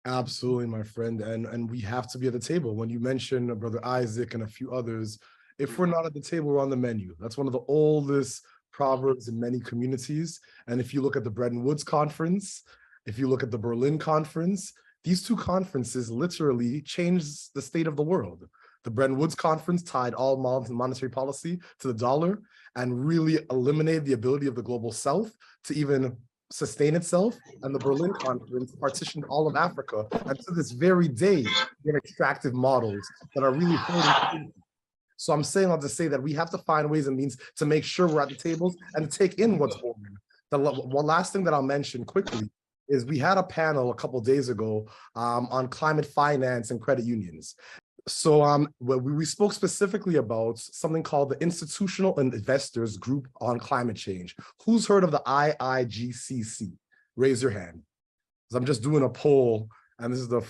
Absolutely, my friend. And we have to be at the table. When you mentioned Brother Isaac and a few others, if we're not at the table, we're on the menu. That's one of the oldest proverbs in many communities. And if you look at the Bretton Woods Conference, if you look at the Berlin Conference, these two conferences literally changed the state of the world. The Bretton Woods Conference tied all monetary policy to the dollar and really eliminated the ability of the global South to even sustain itself, and the Berlin Conference partitioned all of Africa. And to this very day, we have extractive models that are really hurting. So I'm saying all to say that we have to find ways and means to make sure we're at the tables and to take in what's going on. The one last thing that I'll mention quickly is we had a panel a couple of days ago on climate finance and credit unions. So we spoke specifically about something called the Institutional Investors Group on Climate Change. Who's heard of the IIGCC? Raise your hand. So I'm just doing a poll, and this is the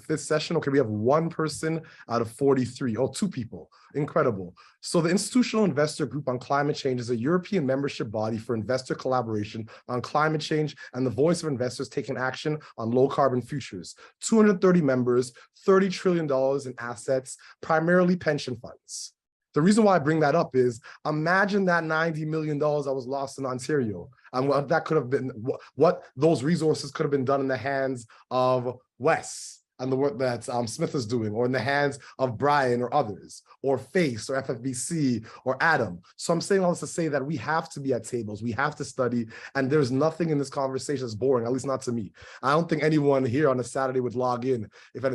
fifth session. Okay, we have one person out of 43. Oh, two people. Incredible. So the Institutional Investor Group on Climate Change is a European membership body for investor collaboration on climate change and the voice of investors taking action on low carbon futures. 230 members, $30 trillion in assets, primarily pension funds. The reason why I bring that up is imagine that $90 million that was lost in Ontario and what that could have been, what those resources could have been done in the hands of Wes and the work that Smith is doing, or in the hands of Brian or others, or FACE or FFBC or Adam. So I'm saying all this to say that we have to be at tables, we have to study, and there's nothing in this conversation that's boring, at least not to me. I don't think anyone here on a Saturday would log in if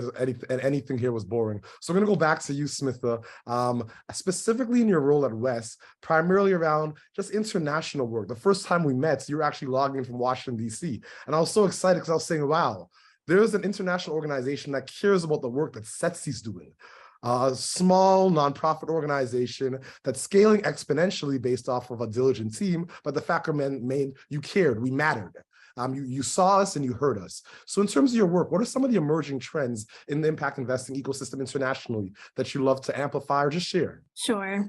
anything here was boring. So I'm gonna go back to you, Smitha, specifically in your role at Wes, primarily around just international work. The first time we met, you were actually logging in from Washington, DC. And I was so excited because I was saying, wow, there's an international organization that cares about the work that Setsi's doing. A small nonprofit organization that's scaling exponentially based off of a diligent team, but the fact remained you cared, we mattered. You saw us and you heard us. So in terms of your work, what are some of the emerging trends in the impact investing ecosystem internationally that you love to amplify or just share? Sure.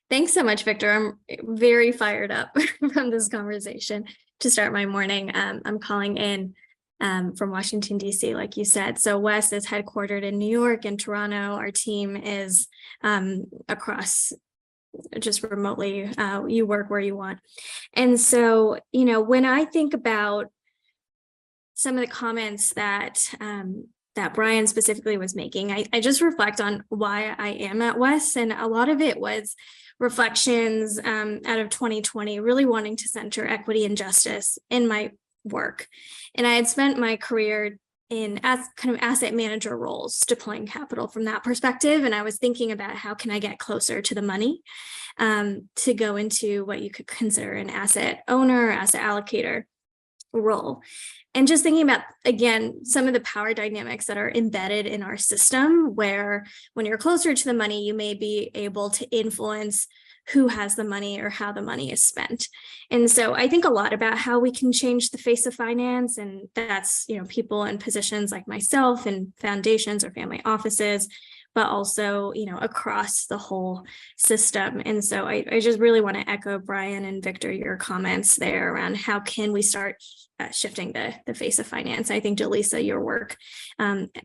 Thanks so much, Victor. I'm very fired up from this conversation to start my morning. I'm calling in from Washington, D.C., like you said. So Wes is headquartered in New York and Toronto. Our team is across just remotely. You work where you want. And so, when I think about some of the comments that that Brian specifically was making, I just reflect on why I am at Wes. And a lot of it was reflections out of 2020, really wanting to center equity and justice in my work. And I had spent my career in kind of asset manager roles, deploying capital from that perspective. And I was thinking about how can I get closer to the money to go into what you could consider an asset owner, asset allocator role. And just thinking about, again, some of the power dynamics that are embedded in our system, where when you're closer to the money, you may be able to influence who has the money or how the money is spent. And so I think a lot about how we can change the face of finance. And that's, people in positions like myself and foundations or family offices, but also, across the whole system. And so I just really want to echo Brian and Victor, your comments there around how can we start shifting the face of finance. I think, Jaleesa, your work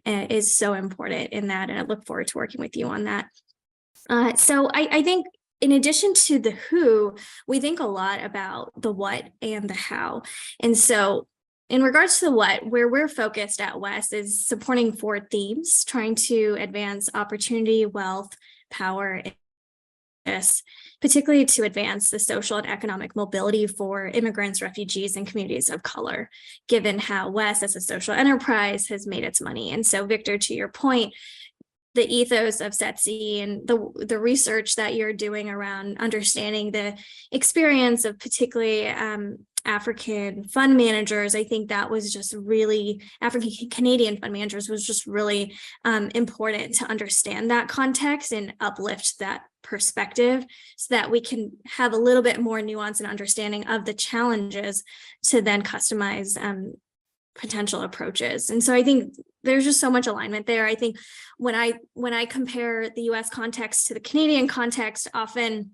is so important in that, and I look forward to working with you on that. So I think, in addition to the who, we think a lot about the what and the how. And so in regards to the what, where we're focused at Wes is supporting 4 themes, trying to advance opportunity, wealth, power, and particularly to advance the social and economic mobility for immigrants, refugees, and communities of color, given how Wes as a social enterprise has made its money. And so, Victor, to your point, the ethos of Setsi and the research that you're doing around understanding the experience of particularly African fund managers, I think that was just really, African Canadian fund managers was just really important to understand that context and uplift that perspective so that we can have a little bit more nuance and understanding of the challenges to then customize potential approaches. And so I think there's just so much alignment there. I think when I compare the US context to the Canadian context, often,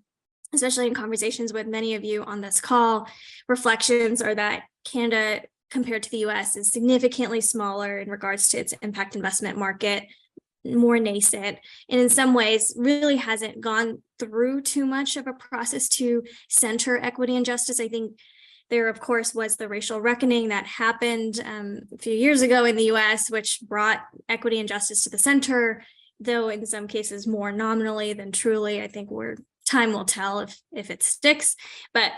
especially in conversations with many of you on this call, reflections are that Canada compared to the US is significantly smaller in regards to its impact investment market, more nascent, and in some ways really hasn't gone through too much of a process to center equity and justice. I think there, of course, was the racial reckoning that happened a few years ago in the US, which brought equity and justice to the center, though in some cases more nominally than truly. I think time will tell if it sticks, but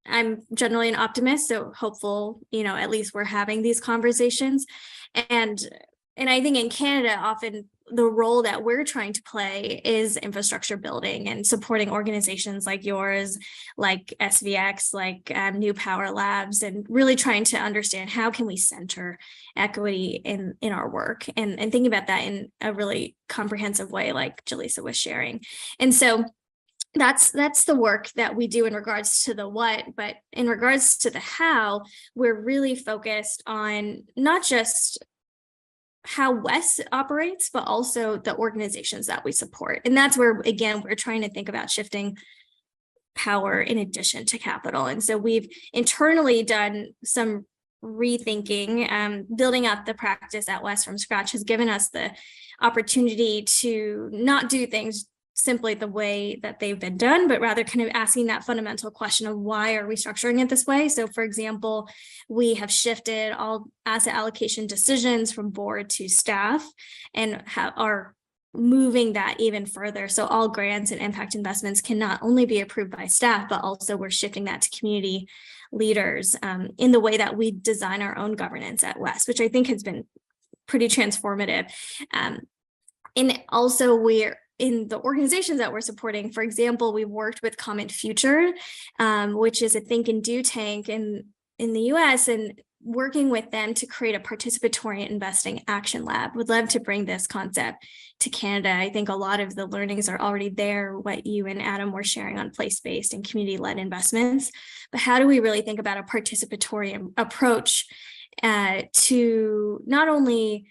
I'm generally an optimist, so hopeful, at least we're having these conversations. And I think in Canada, often the role that we're trying to play is infrastructure building and supporting organizations like yours, like SVX, like New Power Labs, and really trying to understand how can we center equity in our work, and thinking about that in a really comprehensive way, like Jaleesa was sharing. And so that's the work that we do in regards to the what, but in regards to the how, we're really focused on not just how WES operates, but also the organizations that we support. And that's where, again, we're trying to think about shifting power in addition to capital. And so we've internally done some rethinking. Building up the practice at WES from scratch has given us the opportunity to not do things simply the way that they've been done, but rather kind of asking that fundamental question of why are we structuring it this way? So for example, we have shifted all asset allocation decisions from board to staff and are moving that even further. So all grants and impact investments can not only be approved by staff, but also we're shifting that to community leaders in the way that we design our own governance at WES, which I think has been pretty transformative. And also we're in the organizations that we're supporting. For example, we've worked with Common Future, which is a think and do tank in the US, and working with them to create a participatory investing action lab. Would love to bring this concept to Canada. I think a lot of the learnings are already there, what you and Adam were sharing on place-based and community-led investments. But how do we really think about a participatory approach to not only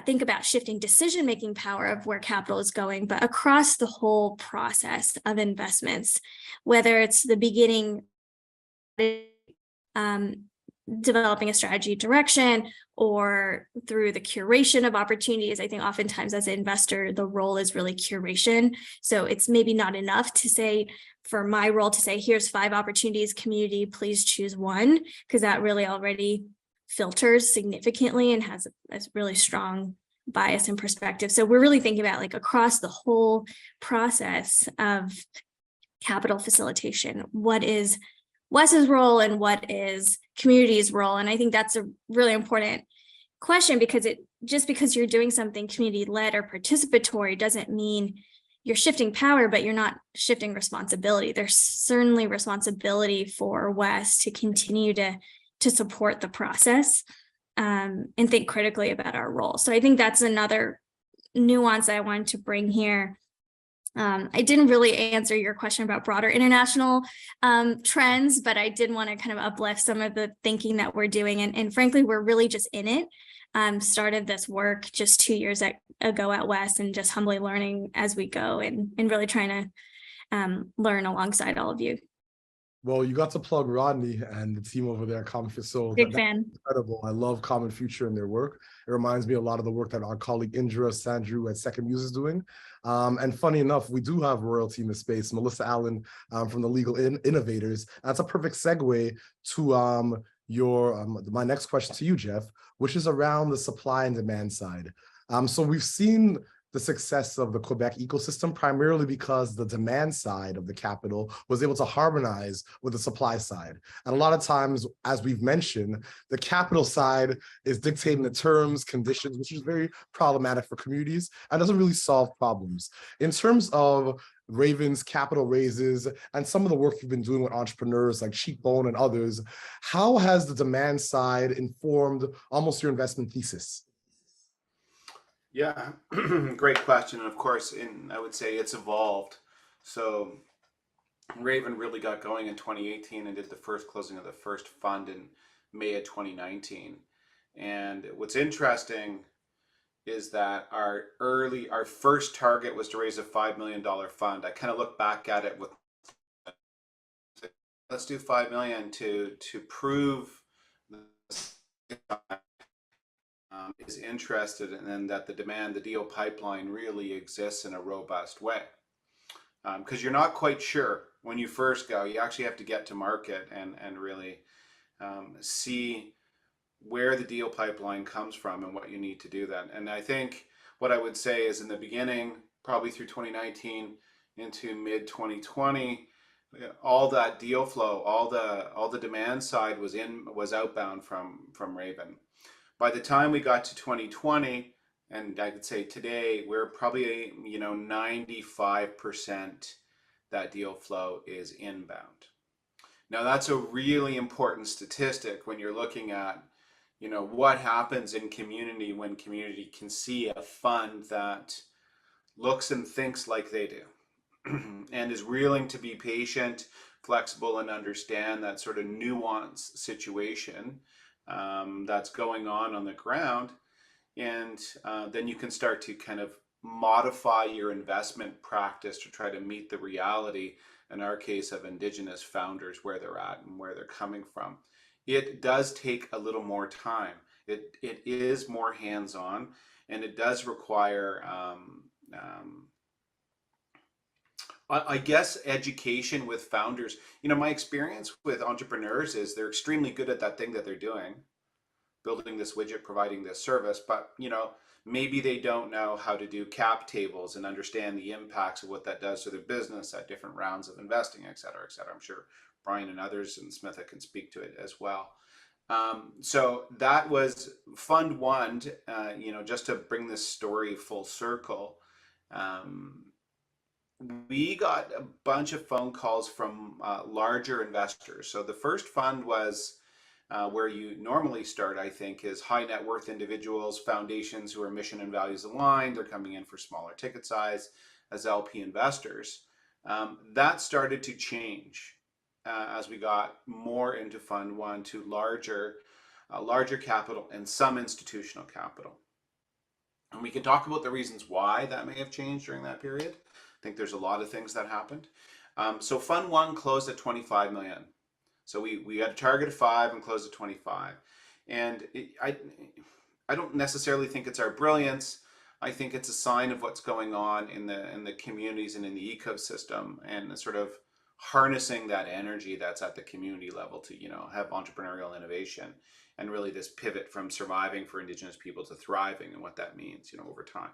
think about shifting decision-making power of where capital is going, but across the whole process of investments, whether it's the beginning, developing a strategy direction, or through the curation of opportunities. I think oftentimes as an investor, the role is really curation. So it's maybe not enough to say, for my role to say, here's 5 opportunities, community, please choose one, because that really already filters significantly and has a really strong bias and perspective. So we're really thinking about like across the whole process of capital facilitation, what is WES's role and what is community's role? And I think that's a really important question, because just because you're doing something community-led or participatory doesn't mean you're shifting power, but you're not shifting responsibility. There's certainly responsibility for WES to continue to support the process and think critically about our role. So I think that's another nuance I wanted to bring here. I didn't really answer your question about broader international trends, but I did want to kind of uplift some of the thinking that we're doing. And frankly, we're really just in it. Started this work just 2 years ago at WES, and just humbly learning as we go and really trying to learn alongside all of you. Well, you got to plug Rodney and the team over there at Common Future. Big fan. Incredible. I love Common Future and their work. It reminds me a lot of the work that our colleague Indra Sandru at Second Muse is doing. And funny enough, we do have royalty in the space, Melissa Allen from the Legal Innovators. That's a perfect segue to my next question to you, Jeff, which is around the supply and demand side. So we've seen the success of the Quebec ecosystem primarily because the demand side of the capital was able to harmonize with the supply side. And a lot of times, as we've mentioned, the capital side is dictating the terms, conditions, which is very problematic for communities and doesn't really solve problems. In terms of Raven's capital raises and some of the work you've been doing with entrepreneurs like Cheekbone and others, how has the demand side informed almost your investment thesis? Yeah, great question. And of course, I would say it's evolved. So Raven really got going in 2018 and did the first closing of the first fund in May of 2019. And what's interesting is that our first target was to raise a $5 million fund. I kind of look back at it with, let's do 5 million to prove is interested in, and that the deal pipeline really exists in a robust way. Because you're not quite sure when you first go. You actually have to get to market and really see where the deal pipeline comes from and what you need to do that. And I think what I would say is in the beginning, probably through 2019 into mid 2020, all that deal flow, all the demand side was outbound from Raven. By the time we got to 2020, and I could say today, we're probably 95% that deal flow is inbound. Now that's a really important statistic when you're looking at what happens in community when community can see a fund that looks and thinks like they do and is willing to be patient, flexible, and understand that sort of nuanced situation that's going on the ground. And then you can start to kind of modify your investment practice to try to meet the reality, in our case, of Indigenous founders, where they're at and where they're coming from. It does take a little more time. It is more hands-on, and it does require, I guess, education with founders. My experience with entrepreneurs is they're extremely good at that thing that they're doing, building this widget, providing this service, but maybe they don't know how to do cap tables and understand the impacts of what that does to their business at different rounds of investing, et cetera, et cetera. I'm sure Brian and others and Smith can speak to it as well. So that was Fund One. Just to bring this story full circle, we got a bunch of phone calls from larger investors. So the first fund was where you normally start, I think, is high net worth individuals, foundations who are mission and values aligned. They're coming in for smaller ticket size as LP investors. That started to change as we got more into Fund One to larger capital and some institutional capital. And we can talk about the reasons why that may have changed during that period. I think there's a lot of things that happened. So Fund One closed at 25 million. So we had a target of 5 and closed at 25. And I don't necessarily think it's our brilliance. I think it's a sign of what's going on in the communities and in the ecosystem, and sort of harnessing that energy that's at the community level to have entrepreneurial innovation, and really this pivot from surviving for Indigenous people to thriving, and what that means over time.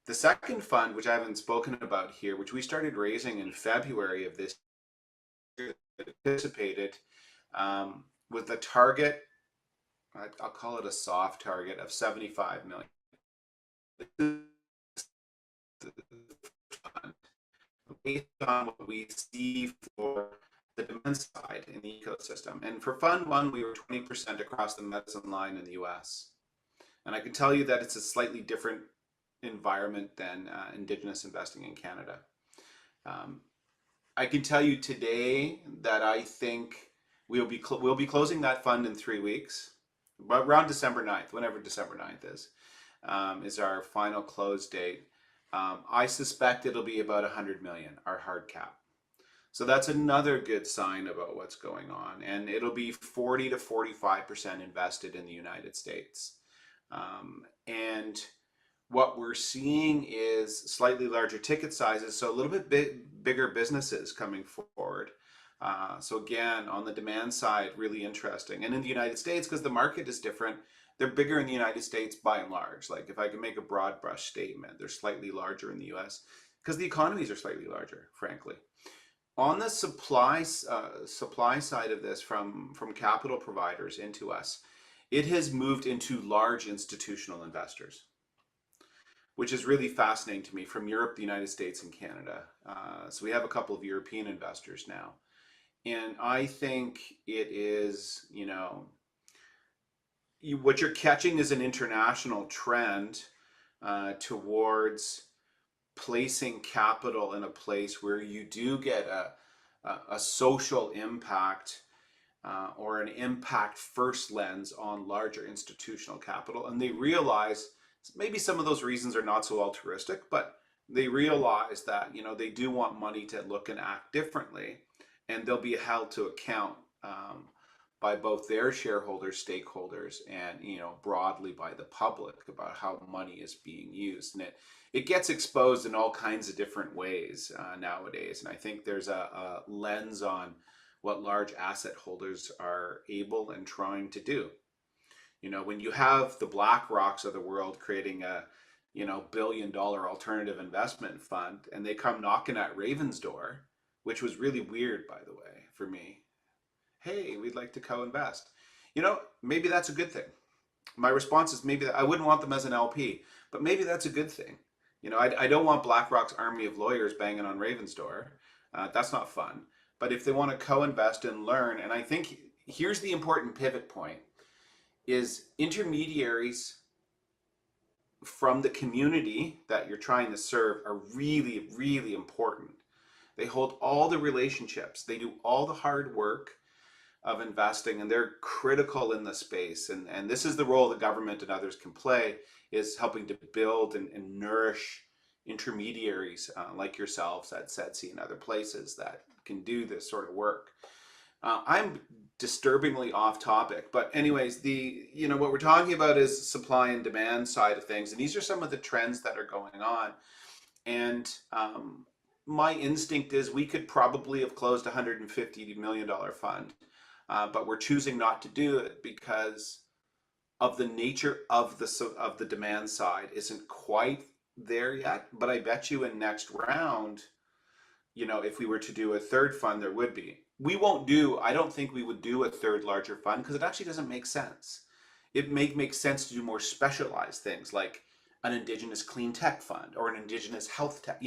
The second fund, which I haven't spoken about here, which we started raising in February of this year, anticipated with a target, I'll call it a soft target, of 75 million. Based on what we see for the demand side in the ecosystem. And for Fund One, we were 20% across the medicine line in the US. And I can tell you that it's a slightly different environment than Indigenous investing in Canada. I can tell you today that I think we'll be closing that fund in 3 weeks, but around December 9th, whenever December 9th is our final close date. I suspect it'll be about 100 million, our hard cap. So that's another good sign about what's going on. And it'll be 40 to 45% invested in the United States. And what we're seeing is slightly larger ticket sizes, so a little bit bigger businesses coming forward. So again, on the demand side, really interesting. And in the United States, because the market is different, they're bigger in the United States by and large. Like if I can make a broad brush statement, they're slightly larger in the US because the economies are slightly larger, frankly. On the supply side of this, from capital providers into us, it has moved into large institutional investors, which is really fascinating to me, from Europe, the United States, and Canada. So we have a couple of European investors now. And I think it is, what you're catching is an international trend towards placing capital in a place where you do get a social impact or an impact first lens on larger institutional capital. And they realize maybe some of those reasons are not so altruistic, but they realize that they do want money to look and act differently, and they'll be held to account by both their shareholders, stakeholders, and broadly by the public about how money is being used. And it gets exposed in all kinds of different ways nowadays. And I think there's a lens on what large asset holders are able and trying to do. When you have the BlackRocks of the world creating a billion-dollar alternative investment fund, and they come knocking at Raven's door, which was really weird, by the way, for me. Hey, we'd like to co-invest. Maybe that's a good thing. My response is maybe I wouldn't want them as an LP, but maybe that's a good thing. I don't want BlackRock's army of lawyers banging on Raven's door. That's not fun. But if they want to co-invest and learn, and I think here's the important pivot point, is intermediaries from the community that you're trying to serve are really, really important. They hold all the relationships. They do all the hard work of investing, and they're critical in the space. And this is the role the government and others can play, is helping to build and nourish intermediaries like yourselves at Setsi and other places that can do this sort of work. I'm disturbingly off topic, but anyways, what we're talking about is supply and demand side of things, and these are some of the trends that are going on. And my instinct is we could probably have closed a $150 million fund, but we're choosing not to do it because of the nature of the demand side isn't quite there yet. But I bet you in next round, if we were to do a third fund, there would be. I don't think we would do a third larger fund because it actually doesn't make sense. It makes sense to do more specialized things like an indigenous clean tech fund or an indigenous health tech.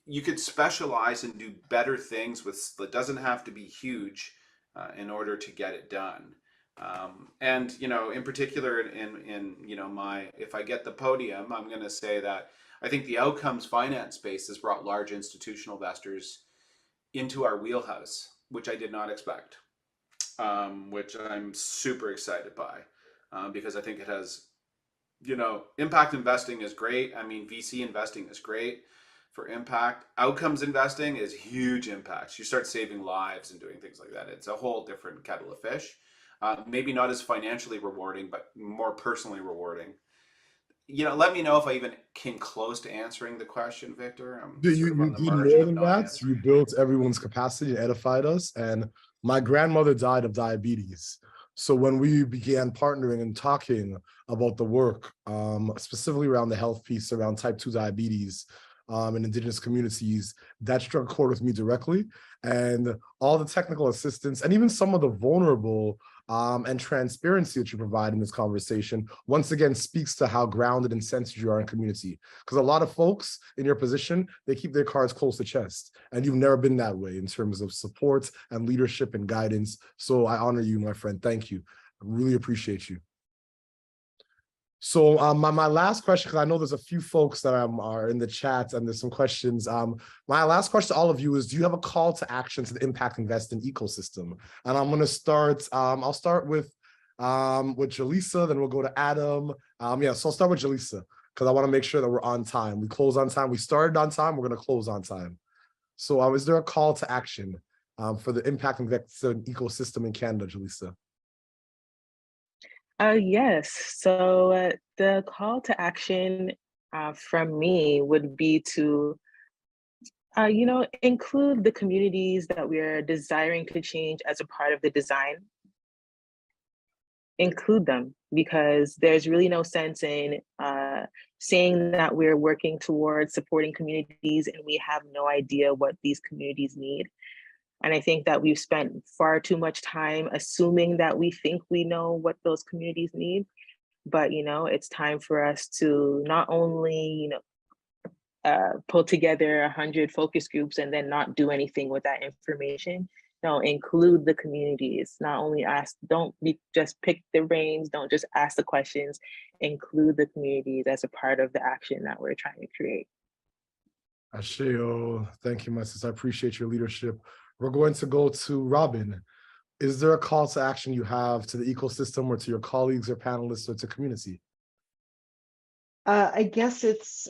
You could specialize and do better things that doesn't have to be huge in order to get it done. And in particular, if I get the podium, I'm going to say that I think the outcomes finance space has brought large institutional investors into our wheelhouse, which I did not expect, which I'm super excited by, because I think it has, impact investing is great. I mean, VC investing is great for impact. Outcomes investing is huge impacts. You start saving lives and doing things like that. It's a whole different kettle of fish. Maybe not as financially rewarding, but more personally rewarding. Let me know if I even came close to answering the question, Victor. You did more than that. You built everyone's capacity and edified us. And my grandmother died of diabetes. So when we began partnering and talking about the work, specifically around the health piece, around type 2 diabetes in indigenous communities, that struck a chord with me directly. And all the technical assistance and even some of the vulnerable and transparency that you provide in this conversation, once again, speaks to how grounded and centered you are in community. Because a lot of folks in your position, they keep their cards close to chest, and you've never been that way in terms of support and leadership and guidance. So I honor you, my friend. Thank you. I really appreciate you. So my last question, because I know there's a few folks that are in the chat and there's some questions. My last question to all of you is, do you have a call to action to the impact investing ecosystem? And I'm going to start, I'll start with Jaleesa, then we'll go to Adam. So I'll start with Jaleesa, because I want to make sure that we're on time. We close on time. We started on time. We're going to close on time. So is there a call to action for the impact investing ecosystem in Canada, Jaleesa? Yes. So the call to action from me would be to, include the communities that we are desiring to change as a part of the design. Include them, because there's really no sense in saying that we're working towards supporting communities and we have no idea what these communities need. And I think that we've spent far too much time assuming that we think we know what those communities need. But, it's time for us to not only, pull together 100 focus groups and then not do anything with that information. No, include the communities. Not only just pick the reins, don't just ask the questions, include the communities as a part of the action that we're trying to create. Asheo, thank you, my sister. I appreciate your leadership. We're going to go to Robin. Is there a call to action you have to the ecosystem or to your colleagues or panelists or to community? I guess it's,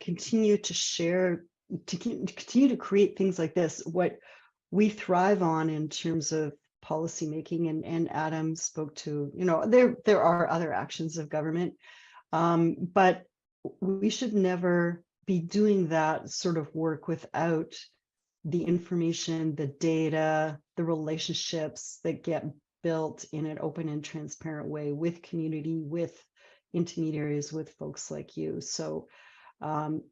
continue to share, to continue to create things like this. What we thrive on in terms of policymaking. And Adam spoke to, there are other actions of government, but we should never be doing that sort of work without the information, the data, the relationships that get built in an open and transparent way with community, with intermediaries, with folks like you. So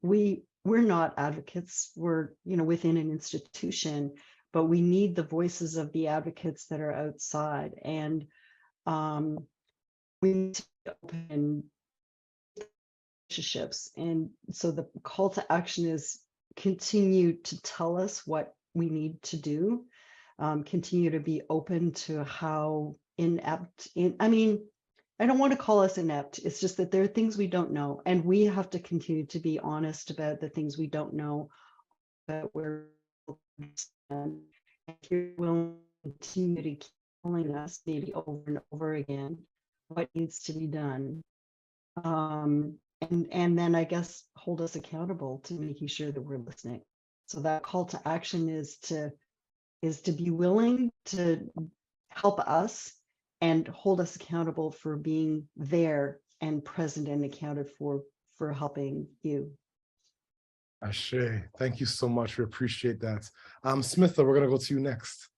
we're not advocates, we're within an institution, but we need the voices of the advocates that are outside, and we need to be open relationships. And so the call to action is continue to tell us what we need to do, continue to be open to how inept I don't want to call us inept. It's just that there are things we don't know, and we have to continue to be honest about the things we don't know, that we're and if you're willing to continue to keep telling us maybe over and over again what needs to be done. And then I guess hold us accountable to making sure that we're listening. So that call to action is to be willing to help us and hold us accountable for being there and present and accounted for helping you. Ashe, thank you so much. We appreciate that. Smitha, we're gonna go to you next.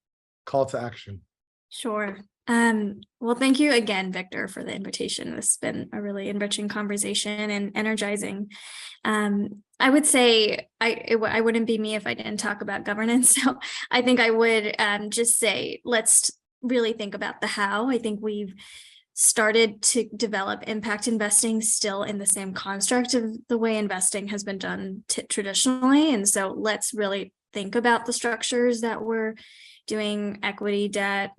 Call to action. Sure. Well, thank you again, Victor, for the invitation. This has been a really enriching conversation and energizing. I would say I wouldn't be me if I didn't talk about governance. So I think I would just say, let's really think about the how. I think we've started to develop impact investing still in the same construct of the way investing has been done traditionally. And so let's really think about the structures that we're doing, equity, debt,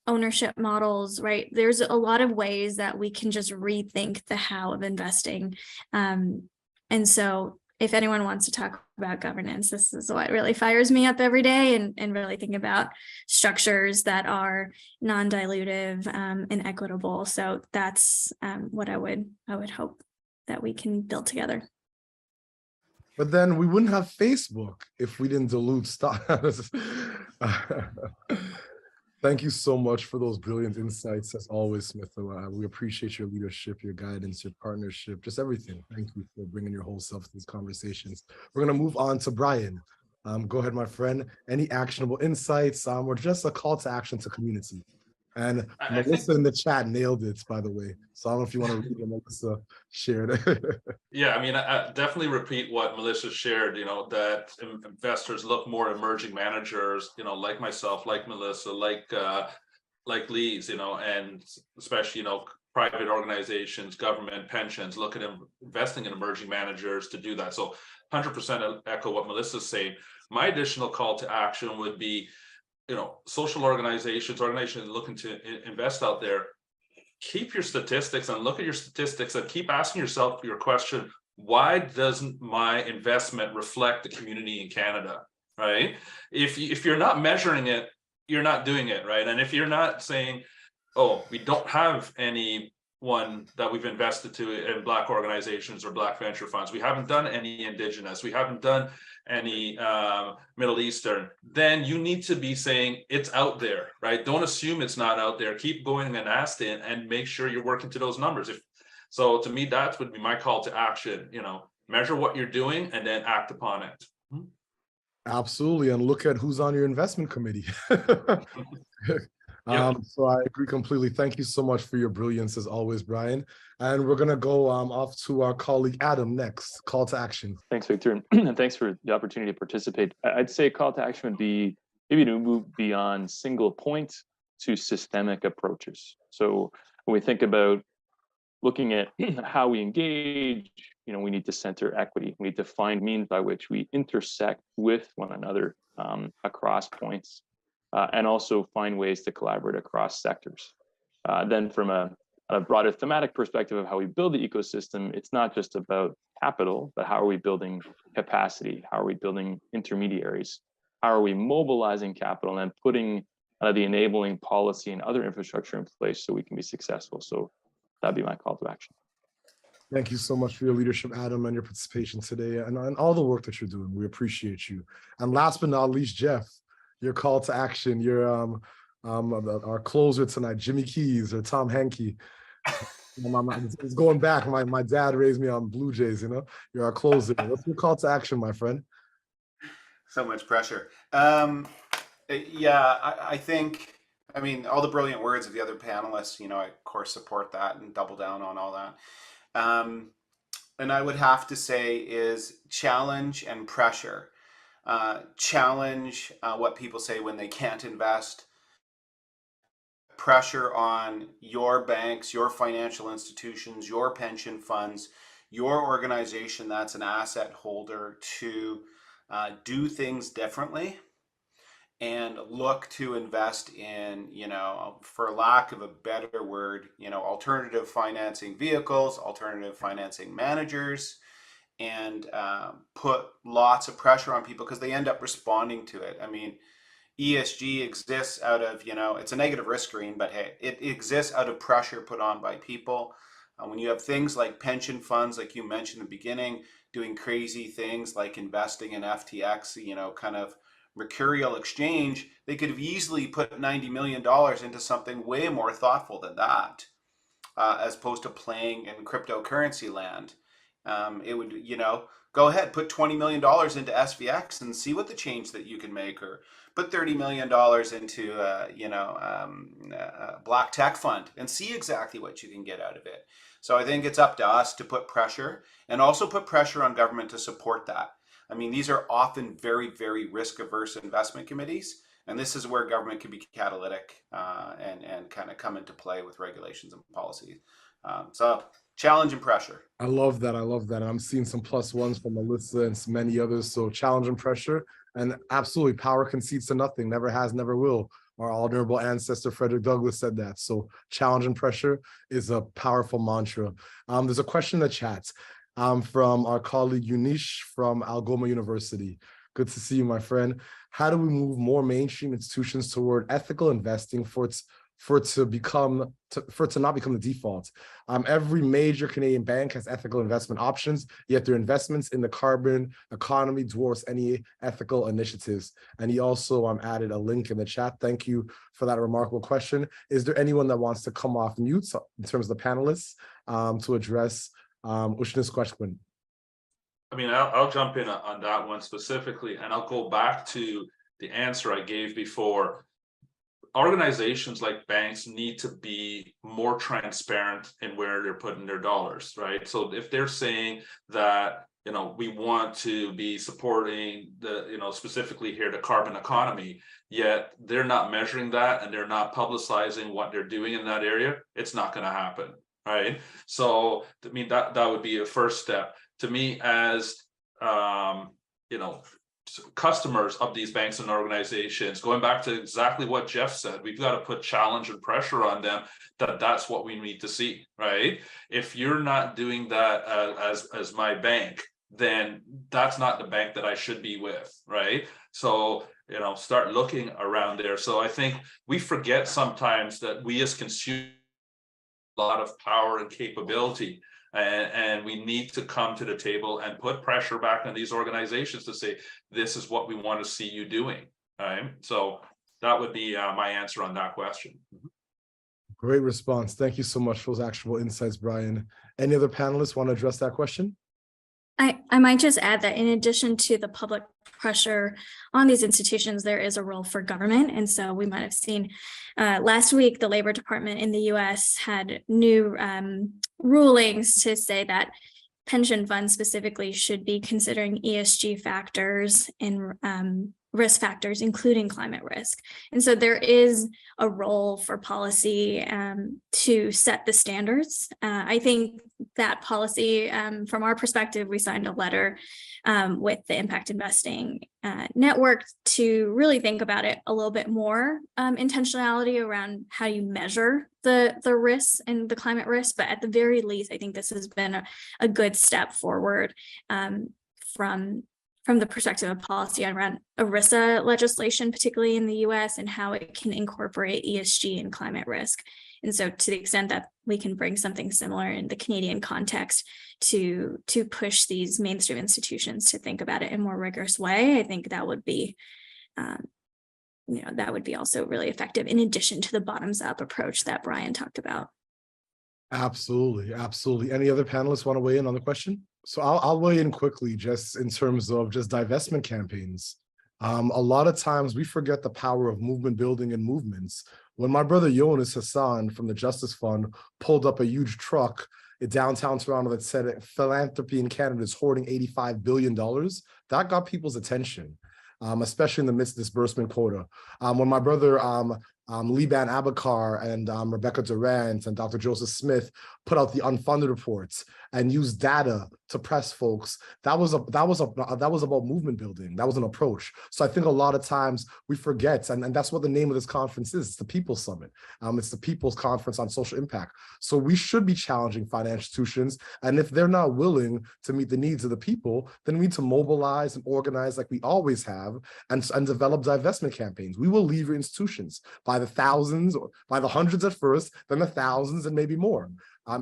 ownership models, right? There's a lot of ways that we can just rethink the how of investing. And so if anyone wants to talk about governance, this is what really fires me up every day, and really think about structures that are non-dilutive and equitable. So that's what I would hope that we can build together. But then we wouldn't have Facebook if we didn't dilute stock. Thank you so much for those brilliant insights, as always, Smitha. We appreciate your leadership, your guidance, your partnership, just everything. Thank you for bringing your whole self to these conversations. We're going to move on to Brian. Go ahead, my friend. Any actionable insights or just a call to action to community? And Melissa in the chat nailed it, by the way. So I don't know if you want to read what Melissa shared. Yeah, I mean, I definitely repeat what Melissa shared, that investors look more emerging managers, like myself, like Melissa, like Lee's, and especially, private organizations, government, pensions, look at investing in emerging managers to do that. So 100% echo what Melissa's saying. My additional call to action would be, social organizations looking to invest out there, keep your statistics and look at your statistics and keep asking yourself your question, why doesn't my investment reflect the community in Canada, right? If you're not measuring it, you're not doing it, right? And if you're not saying, oh, we don't have anyone that we've invested to in Black organizations or Black venture funds, we haven't done any Indigenous, we haven't done any Middle Eastern, then you need to be saying it's out there, right? Don't assume it's not out there. Keep going and ask it and make sure you're working to those numbers. So to me, that would be my call to action, measure what you're doing and then act upon it. Absolutely. And look at who's on your investment committee. So I agree completely. Thank you so much for your brilliance as always, Brian. And we're going to go off to our colleague Adam next. Call to action. Thanks, Victor. And thanks for the opportunity to participate. I'd say call to action would be maybe to move beyond single point to systemic approaches. So when we think about looking at how we engage, we need to center equity. We need to find means by which we intersect with one another across points. And also find ways to collaborate across sectors. Then from a broader thematic perspective of how we build the ecosystem, it's not just about capital, but how are we building capacity? How are we building intermediaries? How are we mobilizing capital and putting the enabling policy and other infrastructure in place so we can be successful? So that'd be my call to action. Thank you so much for your leadership, Adam, and your participation today and all the work that you're doing. We appreciate you. And last but not least, Jeff. your call to action, your our closer tonight, Jimmy Keys or Tom Henke. It's going back. My dad raised me on Blue Jays, you know. You're our closer. What's your call to action, my friend? So much pressure. Yeah, I think, I mean, all the brilliant words of the other panelists, you know, I of course support that and double down on all that. And I would have to say is challenge and pressure. Challenge what people say when they can't invest. Pressure on your banks, your financial institutions, your pension funds, your organization that's an asset holder to do things differently and look to invest in, you know, for lack of a better word, you know, alternative financing vehicles, alternative financing managers, and put lots of pressure on people because they end up responding to it. I mean, ESG exists out of, you know, it's a negative risk screen, but hey, it exists out of pressure put on by people. When you have things like pension funds, like you mentioned in the beginning, doing crazy things like investing in FTX, you know, kind of mercurial exchange, they could have easily put $90 million into something way more thoughtful than that, as opposed to playing in cryptocurrency land. It would, you know, go ahead, put $20 million into SVX and see what the change that you can make, or put $30 million into, you know, a black tech fund and see exactly what you can get out of it. So I think it's up to us to put pressure and also put pressure on government to support that. I mean, these are often very, very risk averse investment committees. And this is where government can be catalytic and kind of come into play with regulations and policies. So challenge and pressure. I love that. I love that. And I'm seeing some plus ones from Melissa and many others. So challenge and pressure, and absolutely power concedes to nothing, never has, never will. Our honorable ancestor Frederick Douglass said that. So challenge and pressure is a powerful mantra. There's a question in the chat from our colleague Unish from Algoma University. Good to see you, my friend. How do we move more mainstream institutions toward ethical investing for it to not become the default? Every major Canadian bank has ethical investment options, yet their investments in the carbon economy dwarfs any ethical initiatives. And he also added a link in the chat. Thank you for that remarkable question. Is there anyone that wants to come off mute in terms of the panelists to address Ushna's question? I mean, I'll jump in on that one specifically, and I'll go back to the answer I gave before. Organizations like banks need to be more transparent in where they're putting their dollars, right? So if they're saying that, you know, we want to be supporting the, you know, specifically here, the carbon economy, yet they're not measuring that and they're not publicizing what they're doing in that area, it's not going to happen, right? So, I mean, that would be a first step. To me, as you know, customers of these banks and organizations, going back to exactly what Jeff said, we've got to put challenge and pressure on them that's what we need to see, right? If you're not doing that as my bank, then that's not the bank that I should be with, right? So, you know, start looking around there. So I think we forget sometimes that we as consumers have a lot of power and capability. And we need to come to the table and put pressure back on these organizations to say, this is what we want to see you doing. Right. So that would be my answer on that question. Great response. Thank you so much for those actionable insights, Brian. Any other panelists want to address that question? I might just add that in addition to the public pressure on these institutions, there is a role for government. And so we might have seen last week, the Labor Department in the US had new rulings to say that pension funds specifically should be considering ESG factors and risk factors, including climate risk. And so there is a role for policy to set the standards. I think that policy, from our perspective, we signed a letter with the Impact Investing Network to really think about it a little bit more, intentionality around how you measure the risks and the climate risk. But at the very least, I think this has been a good step forward from the perspective of policy around ERISA legislation, particularly in the US, and how it can incorporate ESG and climate risk. And so to the extent that we can bring something similar in the Canadian context to push these mainstream institutions to think about it in a more rigorous way, I think that would be that would be also really effective in addition to the bottoms up approach that Brian talked about. Absolutely, absolutely. Any other panelists want to weigh in on the question? So I'll weigh in quickly, just in terms of just divestment campaigns. A lot of times we forget the power of movement building and movements. When my brother Jonas Hassan from the Justice Fund pulled up a huge truck in downtown Toronto that said philanthropy in Canada is hoarding $85 billion, that got people's attention, especially in the midst of disbursement quota. When my brother Liban Abakar and Rebecca Durant and Dr. Joseph Smith put out the unfunded reports and used data to press folks, that was about movement building. That was an approach. So I think a lot of times we forget, and that's what the name of this conference is. It's the People's Summit. It's the People's Conference on Social Impact. So we should be challenging financial institutions, and if they're not willing to meet the needs of the people, then we need to mobilize and organize like we always have, and develop divestment campaigns. We will leave your institutions by the thousands or by the hundreds at first, then the thousands and maybe more.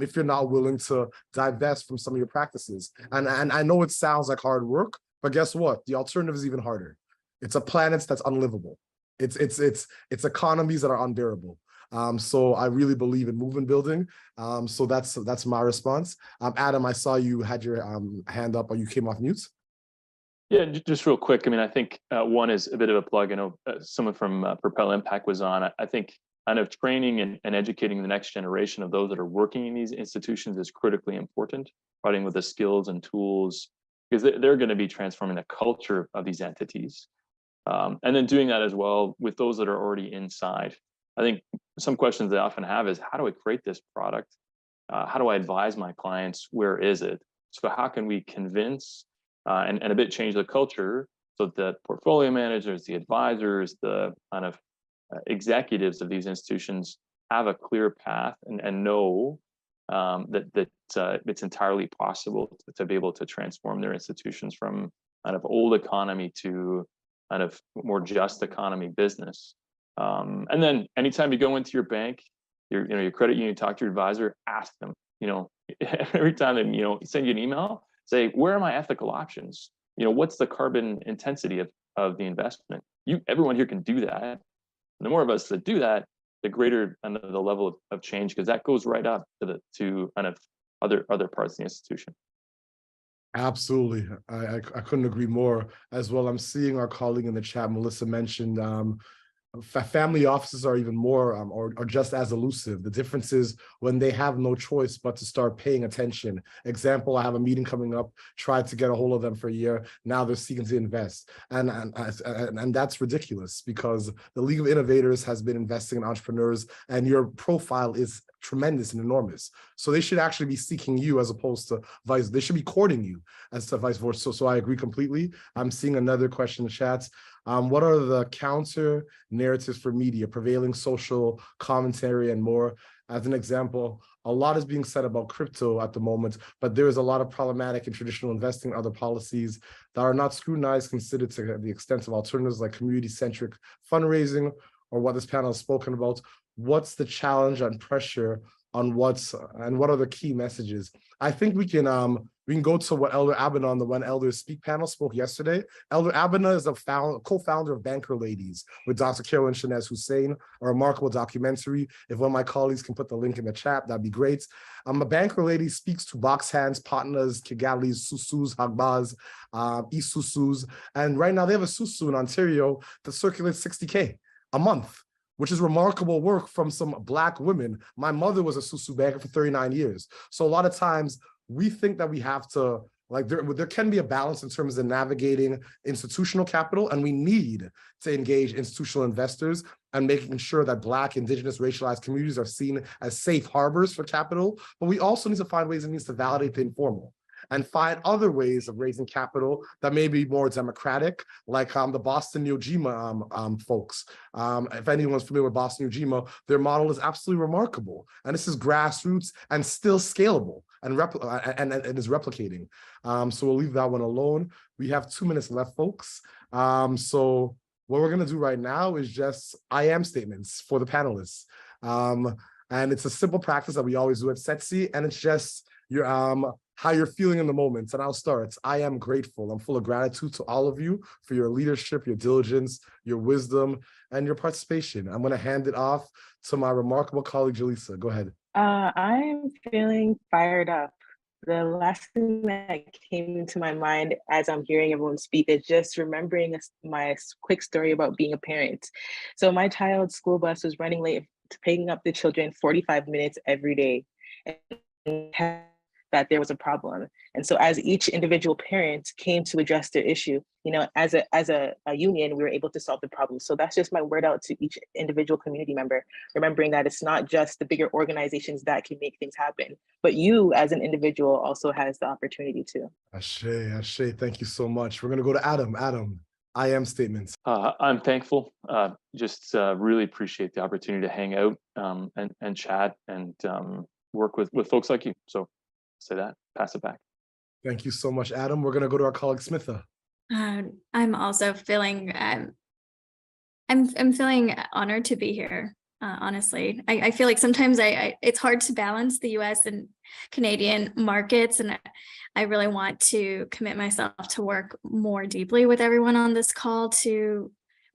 If you're not willing to divest from some of your practices. And I know it sounds like hard work, but guess what? The alternative is even harder. It's a planet that's unlivable. It's economies that are unbearable. So I really believe in movement building. So that's my response. Adam, I saw you had your hand up, or you came off mute. Yeah, just real quick. I mean, I think one is a bit of a plug. I know someone from Propel Impact was on. I think kind of training and educating the next generation of those that are working in these institutions is critically important, providing with the skills and tools, because they're going to be transforming the culture of these entities. And then doing that as well with those that are already inside. I think some questions they often have is, how do I create this product? How do I advise my clients? Where is it? So how can we convince and a bit change the culture so that portfolio managers, the advisors, the kind of executives of these institutions have a clear path and know that it's entirely possible to be able to transform their institutions from kind of old economy to kind of more just economy business. And then anytime you go into your bank, your credit union, talk to your advisor, ask them, every time they send you an email, say, where are my ethical options? What's the carbon intensity of the investment? Everyone here can do that. The more of us that do that, the greater kind of the level of change, because that goes right up to kind of other parts of the institution. Absolutely. I couldn't agree more as well. I'm seeing our colleague in the chat, Melissa, mentioned family offices are even more or just as elusive. The difference is when they have no choice but to start paying attention. Example, I have a meeting coming up, tried to get a hold of them for a year. Now they're seeking to invest. And that's ridiculous, because the League of Innovators has been investing in entrepreneurs, and your profile is tremendous and enormous. So they should actually be seeking you as opposed to they should be courting you as to vice versa. So I agree completely. I'm seeing another question in the chat. What are the counter narratives for media, prevailing social commentary and more? As an example, a lot is being said about crypto at the moment, but there is a lot of problematic in traditional investing and other policies that are not scrutinized, considered to the extent of alternatives like community-centric fundraising, or what this panel has spoken about. What's the challenge and pressure on what are the key messages? I think we can go to what Elder Abena on the When Elders Speak panel spoke yesterday. Elder Abena is a co-founder of Banker Ladies with Dr. Carolyn Shanez Hussein, a remarkable documentary. If one of my colleagues can put the link in the chat, that'd be great. A Banker Lady speaks to box hands, partners, Kigalis, Susus, Hagbaz, Isusus. And right now they have a Susu in Ontario that circulates $60K a month, which is remarkable work from some Black women. My mother was a Susu banker for 39 years. So a lot of times we think that we have to, there can be a balance in terms of navigating institutional capital, and we need to engage institutional investors and making sure that Black, Indigenous, racialized communities are seen as safe harbors for capital. But we also need to find ways and means to validate the informal and find other ways of raising capital that may be more democratic, like the Boston Ujima folks. If anyone's familiar with Boston Ujima, their model is absolutely remarkable. And this is grassroots and still scalable and is replicating. So we'll leave that one alone. We have 2 minutes left, folks. So what we're gonna do right now is just I am statements for the panelists. And it's a simple practice that we always do at Setsi, and it's just how you're feeling in the moment. And I'll start. I am grateful. I'm full of gratitude to all of you for your leadership, your diligence, your wisdom, and your participation. I'm going to hand it off to my remarkable colleague, Jaleesa. Go ahead. I'm feeling fired up. The last thing that came into my mind as I'm hearing everyone speak is just remembering my quick story about being a parent. So my child's school bus was running late to picking up the children 45 minutes every day. And that there was a problem. And so as each individual parent came to address their issue, you know, as a union, we were able to solve the problem. So that's just my word out to each individual community member, remembering that it's not just the bigger organizations that can make things happen, but you as an individual also has the opportunity to. Ashe, thank you so much. We're going to go to Adam. Adam, I am statements. I'm thankful. Just really appreciate the opportunity to hang out and chat and work with folks like you. So say that, pass it back. Thank you so much, Adam. We're going to go to our colleague Smitha. I'm also feeling I'm feeling honored to be here. Honestly, I feel like sometimes it's hard to balance the US and Canadian markets, and I really want to commit myself to work more deeply with everyone on this call to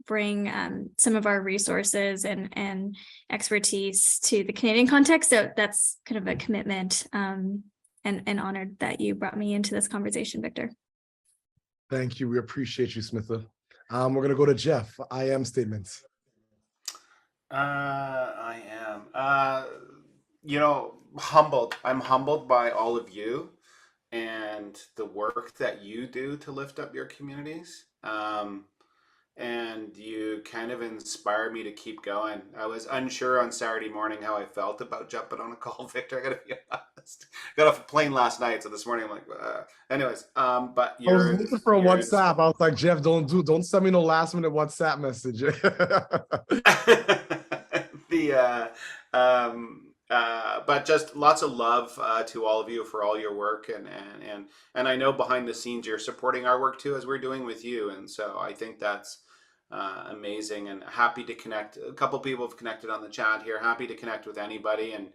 bring some of our resources and expertise to the Canadian context. So that's kind of a commitment, and honored that you brought me into this conversation, Victor. Thank you. We appreciate you, Smitha. We're going to go to Jeff. I am statements. I am, you know, humbled. I'm humbled by all of you and the work that you do to lift up your communities. And you kind of inspire me to keep going. I was unsure on Saturday morning how I felt about jumping on a call, Victor. I gotta be honest. Got off a plane last night, so this morning I'm like, anyways. But I was looking for a WhatsApp. I was like, Jeff, don't send me no last minute WhatsApp message. But just lots of love to all of you for all your work, and I know behind the scenes you're supporting our work too, as we're doing with you, and so I think that's amazing, and happy to connect. A couple people have connected on the chat here. Happy to connect with anybody and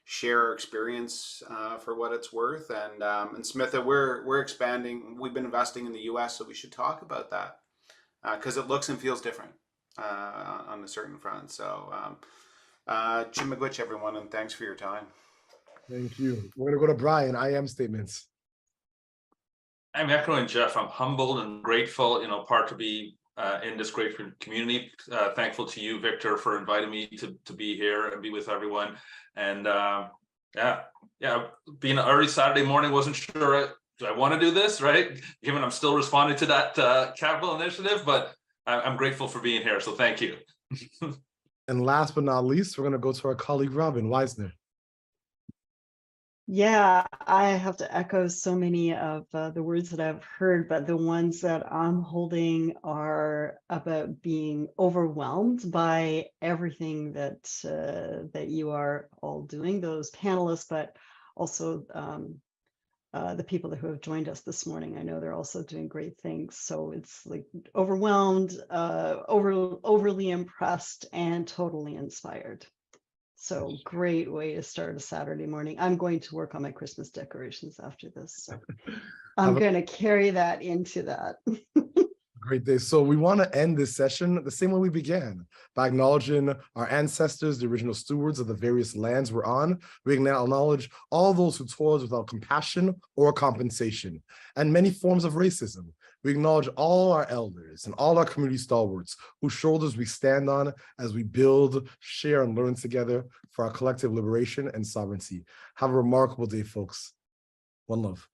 share our experience for what it's worth. And Smitha, we're expanding. We've been investing in the U.S., so we should talk about that because it looks and feels different on a certain front. So. Jim McGwitch, everyone, and thanks for your time. Thank you. We're going to go to Brian. I am statements. I'm echoing Jeff. I'm humbled and grateful, part to be in this great community. Thankful to you, Victor, for inviting me to be here and be with everyone. And being an early Saturday morning, wasn't sure, do I want to do this, right? Given I'm still responding to that capital initiative, but I'm grateful for being here. So thank you. And last but not least, we're going to go to our colleague, Robin Weisner. Yeah, I have to echo so many of the words that I've heard, but the ones that I'm holding are about being overwhelmed by everything that that you are all doing, those panelists, but also the people who have joined us this morning. I know they're also doing great things. So it's like overwhelmed, overly impressed, and totally inspired. So great way to start a Saturday morning. I'm going to work on my Christmas decorations after this. So I'm going to carry that into that. Great day. So we want to end this session the same way we began, by acknowledging our ancestors, the original stewards of the various lands we're on. We acknowledge all those who toiled without compassion or compensation, and many forms of racism. We acknowledge all our elders and all our community stalwarts whose shoulders we stand on as we build, share, and learn together for our collective liberation and sovereignty. Have a remarkable day, folks. One love.